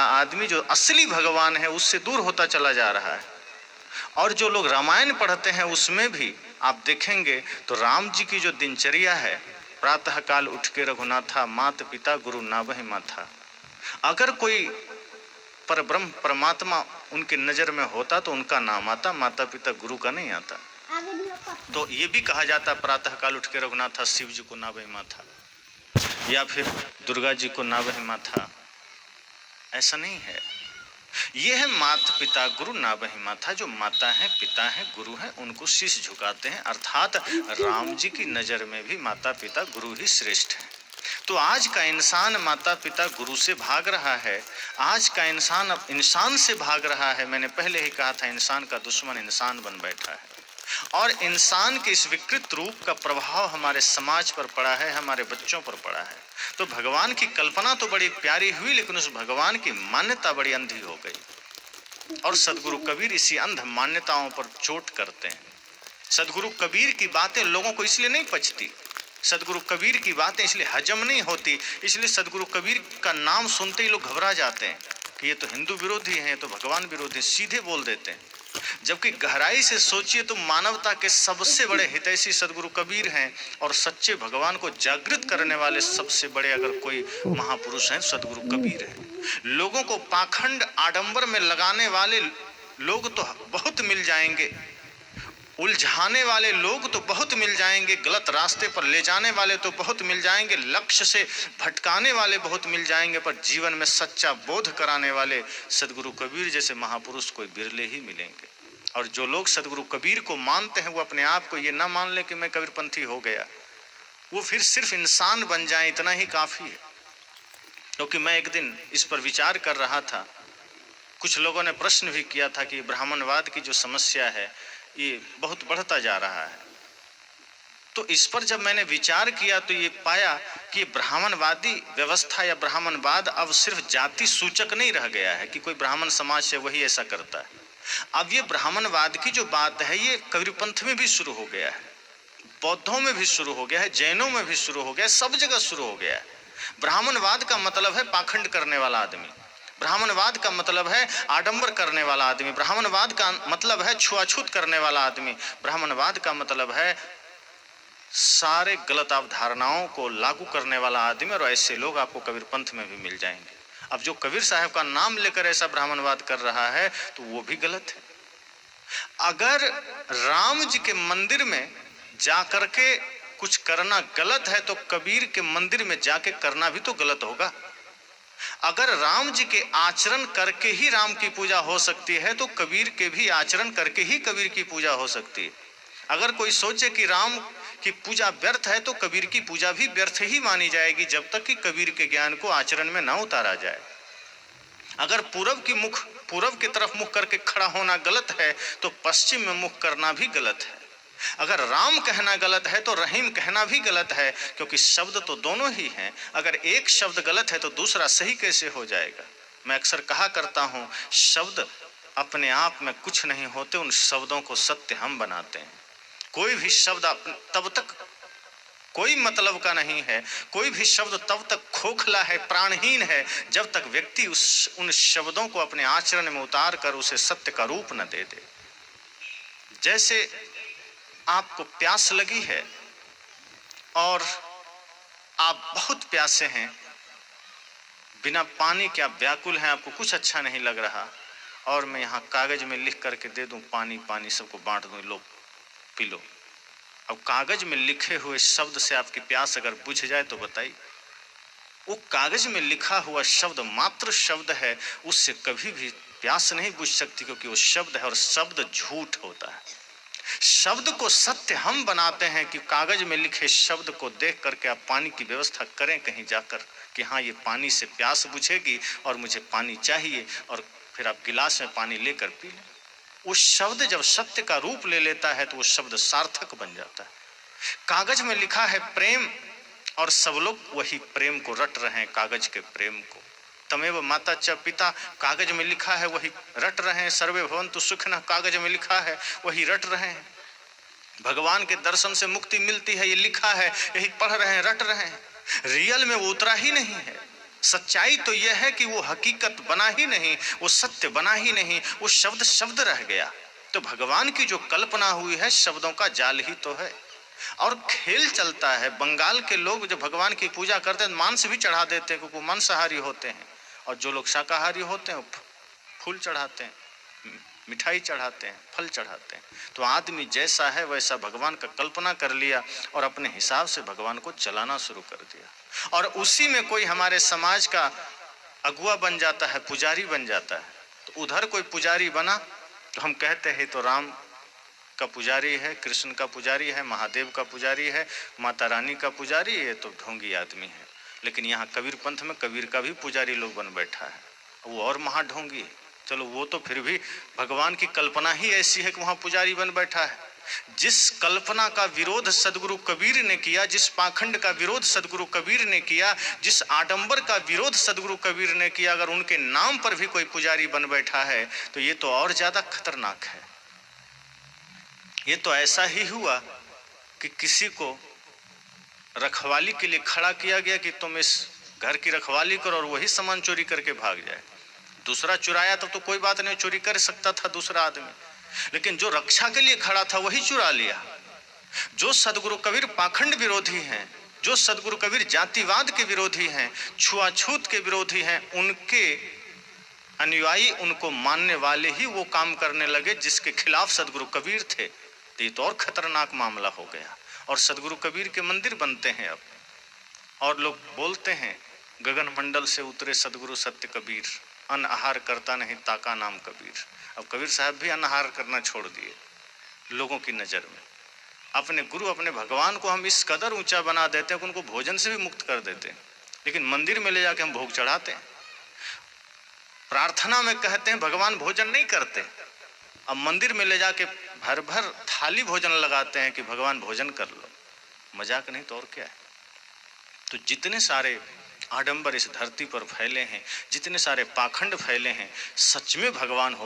आदमी जो असली भगवान है उससे दूर होता चला जा रहा है। और जो लोग रामायण पढ़ते हैं उसमें भी आप देखेंगे तो राम जी की जो दिनचर्या है, प्रातः काल उठ के रघुनाथा, मात पिता गुरु नावहि माथा। अगर कोई परब्रह्म परमात्मा उनकी नजर में होता तो उनका नाम आता, माता पिता गुरु का नहीं आता। तो ये भी कहा जाता प्रातः काल उठ के रघुनाथा शिव जी को नावहि माथा, या फिर दुर्गा जी को नावहि माथा। ऐसा नहीं है। ये है माता पिता गुरु नावहि माथा। जो माता है, पिता है, गुरु है, उनको शीश झुकाते हैं। अर्थात राम जी की नजर में भी माता पिता गुरु ही श्रेष्ठ है। तो आज का इंसान माता पिता गुरु से भाग रहा है। आज का इंसान अब इंसान से भाग रहा है। मैंने पहले ही कहा था, इंसान का दुश्मन इंसान बन बैठा है। और इंसान के इस विकृत रूप का प्रभाव हमारे समाज पर पड़ा है, हमारे बच्चों पर पड़ा है। तो भगवान की कल्पना तो बड़ी प्यारी हुई, लेकिन उस भगवान की मान्यता बड़ी अंधी हो गई। और सदगुरु कबीर इसी अंध मान्यताओं पर चोट करते हैं। सदगुरु कबीर की बातें लोगों को इसलिए नहीं पचती, सदगुरु कबीर की बातें इसलिए हजम नहीं होती, इसलिए सदगुरु कबीर का नाम सुनते ही लोग घबरा जाते हैं कि ये तो हिंदू विरोधी हैं, ये तो भगवान विरोधी, सीधे बोल देते हैं। जबकि गहराई से सोचिए तो मानवता के सबसे बड़े हितैषी सदगुरु कबीर हैं, और सच्चे भगवान को जागृत करने वाले सबसे बड़े अगर कोई महापुरुष हैं सदगुरु कबीर हैं। लोगों को पाखंड आडंबर में लगाने वाले लोग तो बहुत मिल जाएंगे, उलझाने वाले लोग तो बहुत मिल जाएंगे, गलत रास्ते पर ले जाने वाले तो बहुत मिल जाएंगे, लक्ष्य से भटकाने वाले बहुत मिल जाएंगे, पर जीवन में सच्चा बोध कराने वाले सदगुरु कबीर जैसे महापुरुष कोई बिरले ही मिलेंगे। और जो लोग सदगुरु कबीर को मानते हैं वो अपने आप को ये ना मान ले कि मैं कबीरपंथी हो गया, वो फिर सिर्फ इंसान बन जाए, इतना ही काफी है। क्योंकि मैं एक दिन इस पर विचार कर रहा था, कुछ लोगों ने प्रश्न भी किया था कि ब्राह्मणवाद की जो समस्या है ये बहुत बढ़ता जा रहा है। तो इस पर जब मैंने विचार किया तो ये पाया कि ब्राह्मणवादी व्यवस्था या ब्राह्मणवाद अब सिर्फ जाति सूचक नहीं रह गया है कि कोई ब्राह्मण समाज से वही ऐसा करता है। अब ये ब्राह्मणवाद की जो बात है ये कबीरपंथ में भी शुरू हो गया है, बौद्धों में भी शुरू हो गया है, जैनों में भी शुरू हो गया है, सब जगह शुरू हो गया है। ब्राह्मणवाद का मतलब है पाखंड करने वाला आदमी, ब्राह्मणवाद का मतलब है आडंबर करने वाला आदमी, ब्राह्मणवाद का मतलब है छुआछूत करने वाला आदमी, ब्राह्मणवाद का मतलब है सारे गलत अवधारणाओं को लागू करने वाला आदमी। और ऐसे लोग आपको कबीरपंथ में भी मिल जाएंगे। अब जो कबीर साहब का नाम लेकर ऐसा ब्राह्मणवाद कर रहा है तो वो भी गलत है। अगर राम जी के मंदिर में जाकर के कुछ करना गलत है तो कबीर के मंदिर में जाके करना भी तो गलत होगा। अगर राम जी के आचरण करके ही राम की पूजा हो सकती है तो कबीर के भी आचरण करके ही कबीर की पूजा हो सकती है। अगर कोई सोचे कि राम की पूजा व्यर्थ है तो कबीर की पूजा भी व्यर्थ ही मानी जाएगी, जब तक कि कबीर के ज्ञान को आचरण में ना उतारा जाए। अगर पूरब की तरफ मुख करके खड़ा होना गलत है तो पश्चिम में मुख करना भी गलत है। अगर राम कहना गलत है तो रहीम कहना भी गलत है, क्योंकि शब्द तो दोनों ही हैं। अगर एक शब्द गलत है तो दूसरा सही कैसे हो जाएगा। मैं अक्सर कहा करता हूँ, शब्द अपने आप में कुछ नहीं होते, उन शब्दों को सत्य हम बनाते हैं। कोई भी शब्द तब तक कोई मतलब का नहीं है, कोई भी शब्द तब तक खोखला है, प्राणहीन है, जब तक व्यक्ति उन शब्दों को अपने आचरण में उतार कर उसे सत्य का रूप न दे दे। जैसे आपको प्यास लगी है और आप बहुत प्यासे हैं, बिना पानी के आप व्याकुल हैं, आपको कुछ अच्छा नहीं लग रहा, और मैं यहाँ कागज में लिख करके दे दूं पानी पानी, सबको बांट दूं, लो पी लो। अब कागज में लिखे हुए शब्द से आपकी प्यास अगर बुझ जाए तो बताइए। वो कागज में लिखा हुआ शब्द मात्र शब्द है, उससे कभी भी प्यास नहीं बुझ सकती, क्योंकि वो शब्द है और शब्द झूठ होता है। शब्द को सत्य हम बनाते हैं कि कागज में लिखे शब्द को देख करके आप पानी की व्यवस्था करें कहीं जाकर कि हाँ ये पानी से प्यास बुझेगी और मुझे पानी चाहिए, और फिर आप गिलास में पानी लेकर पी लें। उस शब्द जब सत्य का रूप ले लेता है तो वो शब्द सार्थक बन जाता है। कागज में लिखा है प्रेम, और सब लोग वही प्रेम को रट रहे हैं, कागज के प्रेम को। तमेव माता च पिता, कागज में लिखा है वही रट रहे हैं। सर्वे भवन्तु सुखिनः, कागज में लिखा है वही रट रहे हैं। भगवान के दर्शन से मुक्ति मिलती है, ये लिखा है, यही पढ़ रहे हैं, रट रहे हैं। रियल में वो उतरा ही नहीं है। सच्चाई तो यह है कि वो हकीकत बना ही नहीं, वो सत्य बना ही नहीं, वो शब्द शब्द रह गया। तो भगवान की जो कल्पना हुई है शब्दों का जाल ही तो है। और खेल चलता है। बंगाल के लोग जो भगवान की पूजा करते हैं मांस भी चढ़ा देते हैं, क्योंकि मांसाहारी होते हैं, और जो लोग शाकाहारी होते हैं फूल चढ़ाते हैं, मिठाई चढ़ाते हैं, फल चढ़ाते हैं। तो आदमी जैसा है वैसा भगवान का कल्पना कर लिया और अपने हिसाब से भगवान को चलाना शुरू कर दिया। और उसी में कोई हमारे समाज का अगुआ बन जाता है, पुजारी बन जाता है। तो उधर कोई पुजारी बना तो हम कहते हैं तो राम का पुजारी है, कृष्ण का पुजारी है, महादेव का पुजारी है, माता रानी का पुजारी है, तो ढोंगी आदमी है। लेकिन यहाँ कबीर पंथ में कबीर का भी पुजारी लोग बन बैठा है, वो और महाढोंगी है। चलो वो तो फिर भी भगवान की कल्पना ही ऐसी है कि वहाँ पुजारी बन बैठा है। जिस कल्पना का विरोध सदगुरु कबीर ने किया, जिस पाखंड का विरोध सदगुरु कबीर ने किया, जिस आडंबर का विरोध सदगुरु कबीर ने किया, अगर उनके नाम पर भी कोई पुजारी बन बैठा है तो ये तो और ज्यादा खतरनाक है। ये तो ऐसा ही हुआ कि किसी को रखवाली के लिए खड़ा किया गया कि तुम इस घर की रखवाली करो, और वही सामान चोरी करके भाग जाए। दूसरा चुराया तो कोई बात नहीं, चोरी कर सकता था दूसरा आदमी, लेकिन जो रक्षा के लिए खड़ा था वही चुरा लिया। जो सदगुरु कबीर पाखंड विरोधी हैं, जो सदगुरु कबीर जातिवाद के विरोधी हैं, छुआछूत के विरोधी हैं, उनके अनुयायी, उनको मानने वाले ही वो काम करने लगे जिसके खिलाफ सदगुरु कबीर थे। तो ये तो और खतरनाक मामला हो गया। और सदगुरु कबीर के मंदिर बनते हैं अब, और लोग बोलते हैं गगन मंडल से उतरे सदगुरु सत्य कबीर, अन्न आहार करता नहीं ताका नाम कबीर। अब कबीर साहब भी अन्न आहार करना छोड़ दिए लोगों की नज़र में। अपने गुरु, अपने भगवान को हम इस कदर ऊंचा बना देते हैं कि उनको भोजन से भी मुक्त कर देते हैं, लेकिन मंदिर में ले जाके हम भोग चढ़ाते हैं। प्रार्थना में कहते हैं भगवान भोजन नहीं करते, अब मंदिर में ले जाके भर भर थाली भोजन लगाते हैं कि भगवान भोजन कर लो। मजाक नहीं तो और क्या है। तो जितने सारे आडंबर इस धरती पर फैले हैं, जितने सारे पाखंड फैले हैं, सच में भगवान हो